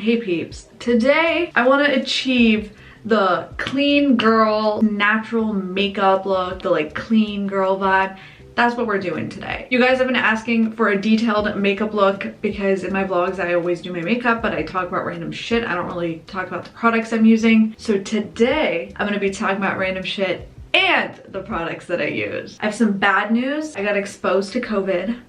Hey peeps, today I want to achieve the clean girl natural makeup look, the like clean girl vibe. That's what we're doing today. You guys have been asking for a detailed makeup look because in my vlogs I always do my makeup, but I talk about random shit. I don't really talk about the products I'm using. So today I'm gonna be talking about random shit and the products that I use. I have some bad news. I got exposed to COVID.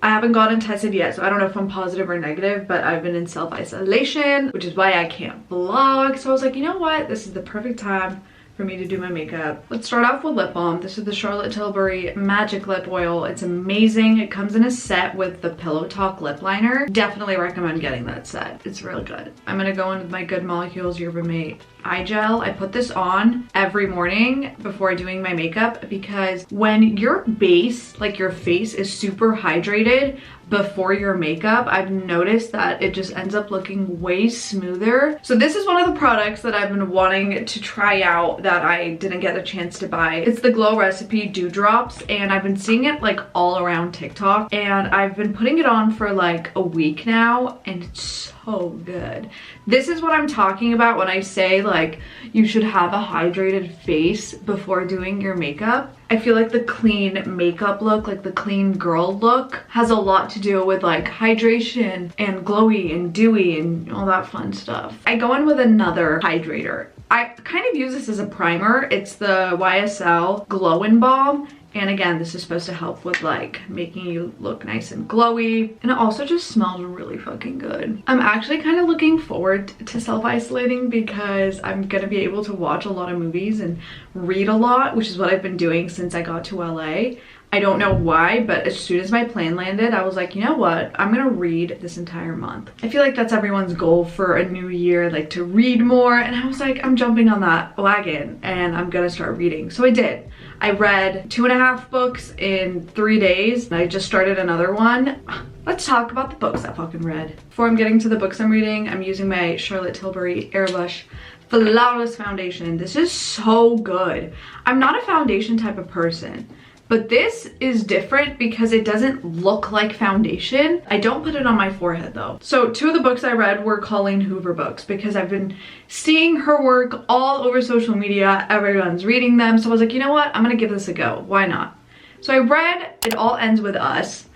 I haven't gotten tested yet, so I don't know if I'm positive or negative, but I've been in self-isolation, which is why I can't vlog. So I was like, you know what? This is the perfect time for me to do my makeup. Let's start off with lip balm. This is the Charlotte Tilbury Magic Lip Oil. It's amazing. It comes in a set with the Pillow Talk lip liner. Definitely recommend getting that set. It's really good. I'm gonna go in with my Good Molecules Yerba Mate eye gel. I put this on every morning before doing my makeup because when your base, like your face, is super hydrated before your makeup, I've noticed that it just ends up looking way smoother. So this is one of the products that I've been wanting to try out that I didn't get a chance to buy. It's the Glow Recipe Dew Drops, and I've been seeing it like all around TikTok, and I've been putting it on for like a week now, and it's so good. This is what I'm talking about when I say like you should have a hydrated face before doing your makeup. I feel like the clean makeup look, like the clean girl look, has a lot to do with like hydration and glowy and dewy and all that fun stuff. I go in with another hydrator. I kind of use this as a primer. It's the YSL Glow and Balm. And again, this is supposed to help with like making you look nice and glowy. And it also just smells really fucking good. I'm actually kind of looking forward to self-isolating because I'm gonna be able to watch a lot of movies and read a lot, which is what I've been doing since I got to LA. I don't know why, but as soon as my plan landed, I was like, you know what? I'm gonna read this entire month. I feel like that's everyone's goal for a new year, like to read more. And I was like, I'm jumping on that wagon and I'm gonna start reading. So I did. I read 2.5 books in 3 days. And I just started another one. Let's talk about the books I fucking read. Before I'm getting to the books I'm reading, I'm using my Charlotte Tilbury Airbrush Flawless Foundation. This is so good. I'm not a foundation type of person, but this is different because it doesn't look like foundation. I don't put it on my forehead though. So 2 of the books I read were Colleen Hoover books because I've been seeing her work all over social media. Everyone's reading them. So I was like, you know what? I'm gonna give this a go. Why not? So I read It All Ends With Us,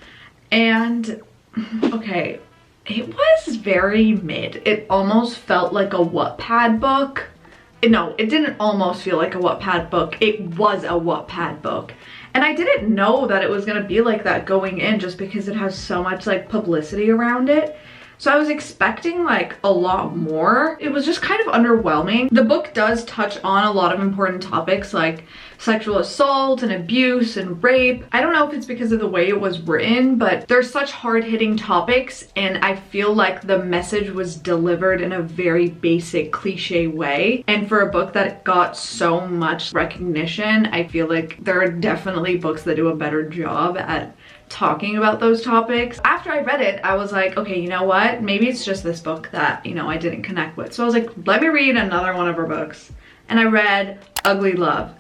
and okay, it was very mid. It almost felt like a Wattpad book. No, it didn't almost feel like a Wattpad book. It was a Wattpad book. And I didn't know that it was gonna be like that going in just because it has so much like publicity around it. So I was expecting like a lot more. It was just kind of underwhelming. The book does touch on a lot of important topics like sexual assault and abuse and rape. I don't know if it's because of the way it was written, but there's such hard-hitting topics, and I feel like the message was delivered in a very basic cliche way. And for a book that got so much recognition, I feel like there are definitely books that do a better job at talking about those topics. After I read it, I was like, okay, you know what? Maybe it's just this book that, you know, I didn't connect with. So I was like, let me read another one of her books. And I read Ugly Love.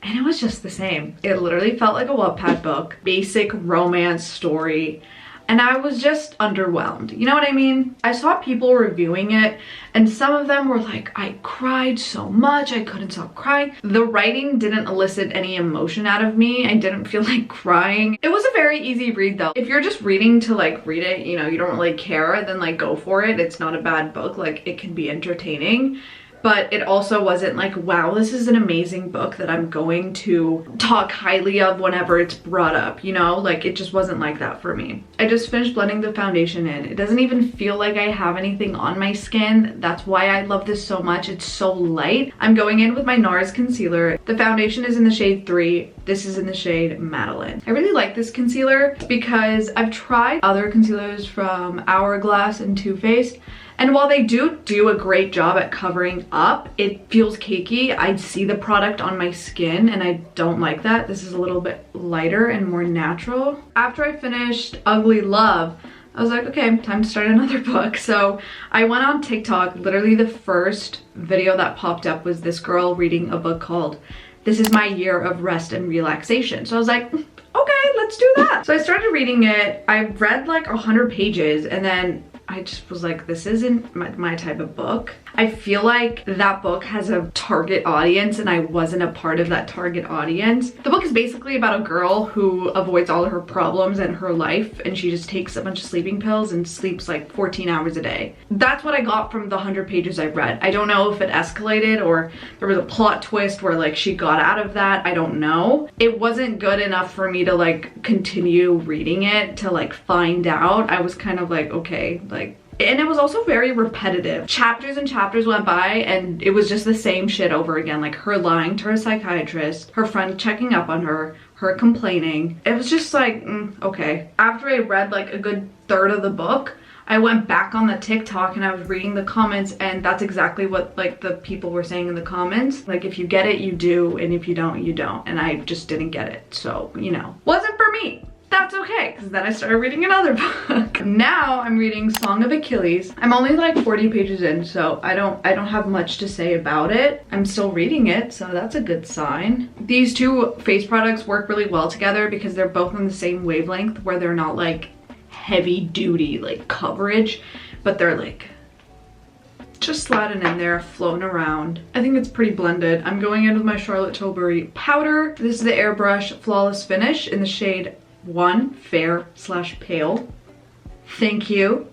And it was just the same. It literally felt like a Wattpad book, basic romance story. And I was just underwhelmed. You know what I mean? I saw people reviewing it, and some of them were like, I cried so much, I couldn't stop crying. The writing didn't elicit any emotion out of me. I didn't feel like crying. It was a very easy read though. If you're just reading to like read it, you know, you don't really care, then like go for it. It's not a bad book. Like, it can be entertaining. But it also wasn't like, wow, this is an amazing book that I'm going to talk highly of whenever it's brought up, you know? Like, it just wasn't like that for me. I just finished blending the foundation in. It doesn't even feel like I have anything on my skin. That's why I love this so much. It's so light. I'm going in with my NARS concealer. The foundation is in the shade 3. This is in the shade Madeline. I really like this concealer because I've tried other concealers from Hourglass and Too Faced, and while they do a great job at covering up, it feels cakey. I see the product on my skin and I don't like that. This is a little bit lighter and more natural. After I finished Ugly Love, I was like, okay, time to start another book. So I went on TikTok. Literally the first video that popped up was this girl reading a book called This Is My Year of Rest and Relaxation. So I was like, okay, let's do that. So I started reading it. I read like 100 pages and then I just was like, this isn't my type of book. I feel like that book has a target audience and I wasn't a part of that target audience. The book is basically about a girl who avoids all of her problems in her life and she just takes a bunch of sleeping pills and sleeps like 14 hours a day. That's what I got from the 100 pages I read. I don't know if it escalated or there was a plot twist where like she got out of that. I don't know. It wasn't good enough for me to like continue reading it to like find out. I was kind of like, okay, like, and it was also very repetitive. Chapters and chapters went by and it was just the same shit over again. Like her lying to her psychiatrist, her friend checking up on her, her complaining. It was just like, okay. After I read like a good third of the book, I went back on the TikTok and I was reading the comments and that's exactly what like the people were saying in the comments. Like if you get it, you do, and if you don't, you don't. And I just didn't get it. So, you know, wasn't for me. That's okay, because then I started reading another book. Now I'm reading Song of Achilles. I'm only like 40 pages in, so I don't have much to say about it. I'm still reading it, so that's a good sign. These two face products work really well together because they're both on the same wavelength where they're not like heavy duty like coverage, but they're like just sliding in there, floating around. I think it's pretty blended. I'm going in with my Charlotte Tilbury powder. This is the Airbrush Flawless Finish in the shade 1 Fair/Pale. Thank you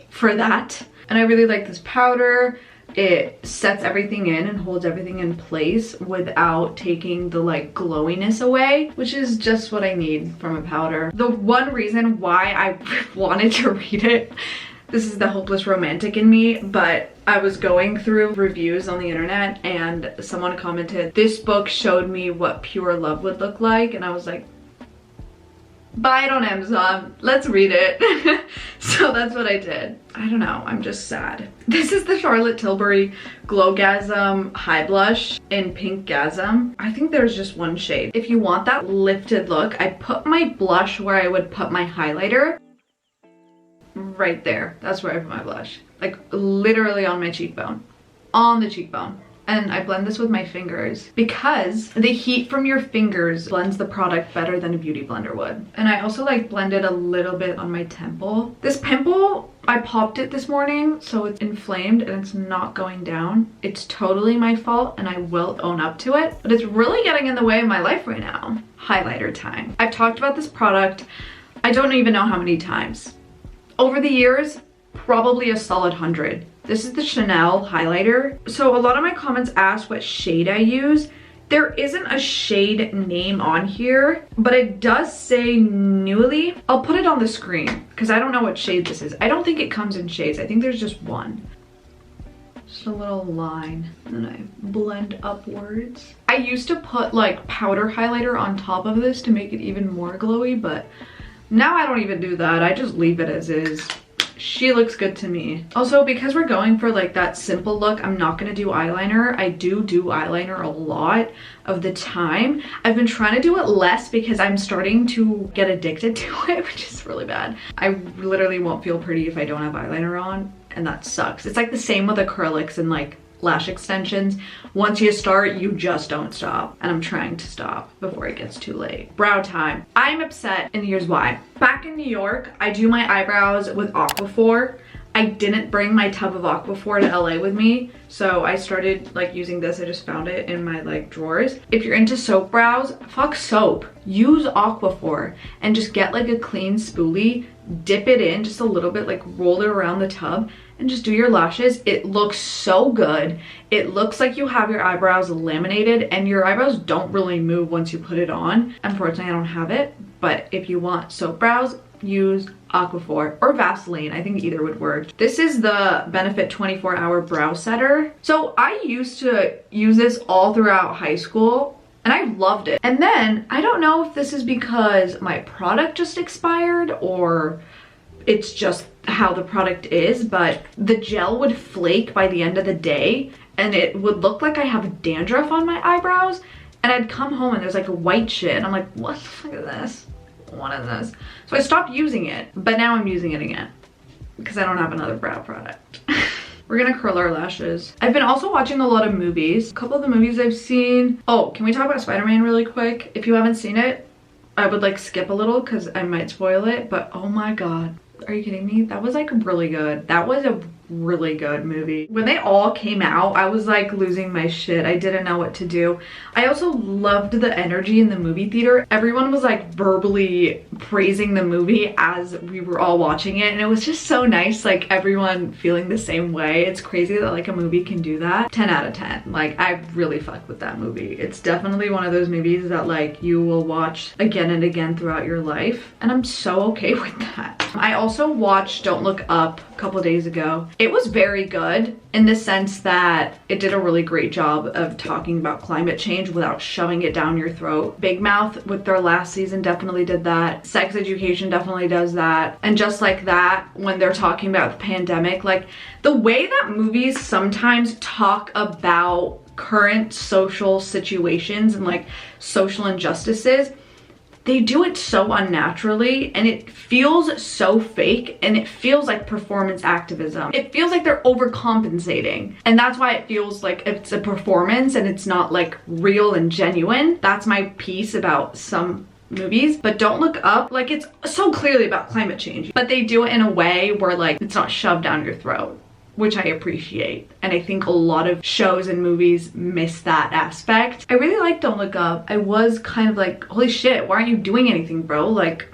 for that. And I really like this powder. It sets everything in and holds everything in place without taking the like glowiness away, which is just what I need from a powder. The one reason why I wanted to read it, this is the hopeless romantic in me, but I was going through reviews on the internet and someone commented, this book showed me what pure love would look like, and I was like, buy it on Amazon, let's read it. So that's what I did. I don't know, I'm just sad. This is the Charlotte Tilbury Glowgasm High Blush in Pink Gasm. I think there's just one shade. If you want that lifted look, I put my blush where I would put my highlighter. Right there, that's where I put my blush. Like literally on my cheekbone. On the cheekbone. And I blend this with my fingers because the heat from your fingers blends the product better than a beauty blender would. And I also like blended a little bit on my temple. This pimple, I popped it this morning, so it's inflamed and it's not going down. It's totally my fault and I will own up to it, but it's really getting in the way of my life right now. Highlighter time. I've talked about this product, I don't even know how many times. Over the years, probably a solid 100. This is the Chanel highlighter. So a lot of my comments ask what shade I use. There isn't a shade name on here, but it does say Newly. I'll put it on the screen because I don't know what shade this is. I don't think it comes in shades. I think there's just one. Just a little line and I blend upwards. I used to put like powder highlighter on top of this to make it even more glowy, but now I don't even do that. I just leave it as is. She looks good to me. Also, because we're going for like that simple look, I'm not gonna do eyeliner. I do eyeliner a lot of the time. I've been trying to do it less because I'm starting to get addicted to it, which is really bad. I literally won't feel pretty if I don't have eyeliner on, and that sucks. It's like the same with acrylics and like lash extensions. Once you start, you just don't stop. And I'm trying to stop before it gets too late. Brow time. I'm upset, and here's why. Back in New York, I do my eyebrows with Aquaphor. I didn't bring my tub of Aquaphor to LA with me, so I started like using this. I just found it in my like drawers. If you're into soap brows, fuck soap. Use Aquaphor and just get like a clean spoolie, dip it in just a little bit, like roll it around the tub, and just do your lashes. It looks so good. It looks like you have your eyebrows laminated, and your eyebrows don't really move once you put it on. Unfortunately, I don't have it, but if you want soap brows, use Aquaphor or Vaseline. I think either would work. This is the Benefit 24-Hour Brow Setter. So I used to use this all throughout high school, and I loved it. And then I don't know if this is because my product just expired or it's just how the product is, but the gel would flake by the end of the day and it would look like I have dandruff on my eyebrows, and I'd come home and there's like a white shit and I'm like, what the fuck is this? What is this? So I stopped using it, but now I'm using it again because I don't have another brow product. We're gonna curl our lashes. I've been also watching a lot of movies. A couple of the movies I've seen. Oh, can we talk about Spider-Man really quick? If you haven't seen it, I would like skip a little because I might spoil it, but oh my god. Are you kidding me? That was like really good. That was a really good movie. When they all came out, I was like losing my shit. I didn't know what to do. I also loved the energy in the movie theater. Everyone was like verbally praising the movie as we were all watching it, and it was just so nice, like everyone feeling the same way. It's crazy that like a movie can do that. 10 out of 10. Like I really fucked with that movie. It's definitely one of those movies that like you will watch again and again throughout your life, and I'm so okay with that. I also watched Don't Look Up a couple days ago. It was very good in the sense that it did a really great job of talking about climate change without shoving it down your throat. Big Mouth with their last season definitely did that. Sex Education definitely does that. And just like that, when they're talking about the pandemic, like the way that movies sometimes talk about current social situations and like social injustices, they do it so unnaturally, and it feels so fake, and it feels like performance activism. It feels like they're overcompensating, and that's why it feels like it's a performance and it's not like real and genuine. That's my piece about some movies. But Don't Look Up, like it's so clearly about climate change, but they do it in a way where like it's not shoved down your throat, which I appreciate. And I think a lot of shows and movies miss that aspect. I really like Don't Look Up. I was kind of like, holy shit, why aren't you doing anything, bro? Like,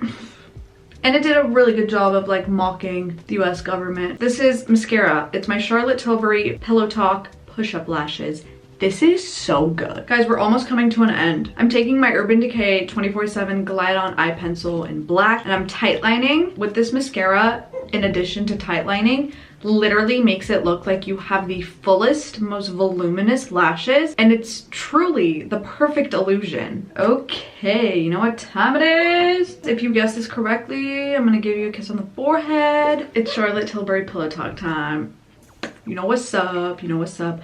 and it did a really good job of like mocking the US government. This is mascara. It's my Charlotte Tilbury Pillow Talk Push-Up Lashes. This is so good. Guys, we're almost coming to an end. I'm taking my Urban Decay 24/7 Glide On Eye Pencil in black, and I'm tight lining with this mascara. In addition to tight lining, literally makes it look like you have the fullest, most voluminous lashes, and it's truly the perfect illusion. Okay, you know what time it is? If you guessed this correctly, I'm gonna give you a kiss on the forehead. It's Charlotte Tilbury Pillow Talk time. You know what's up, you know what's up.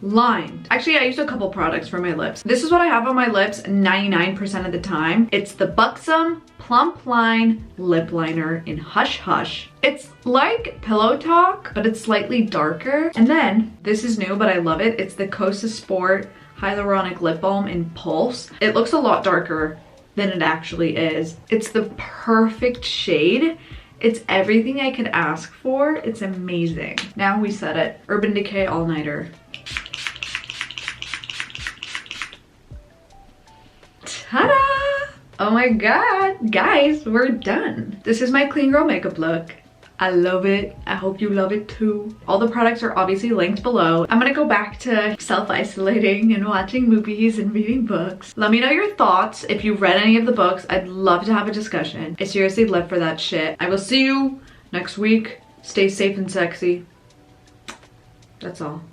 Lined. Actually, I used a couple products for my lips. This is what I have on my lips 99% of the time. It's the Buxom Plump Line Lip Liner in Hush Hush. It's like Pillow Talk, but it's slightly darker. And then, this is new, but I love it. It's the Costa Sport Hyaluronic Lip Balm in Pulse. It looks a lot darker than it actually is. It's the perfect shade. It's everything I could ask for. It's amazing. Now we said it. Urban Decay All Nighter. Ta-da! Oh my god, guys, we're done. This is my clean girl makeup look. I love it. I hope you love it too. All the products are obviously linked below. I'm gonna go back to self-isolating and watching movies and reading books. Let me know your thoughts. If you've read any of the books, I'd love to have a discussion. I seriously live for that shit. I will see you next week. Stay safe and sexy. That's all.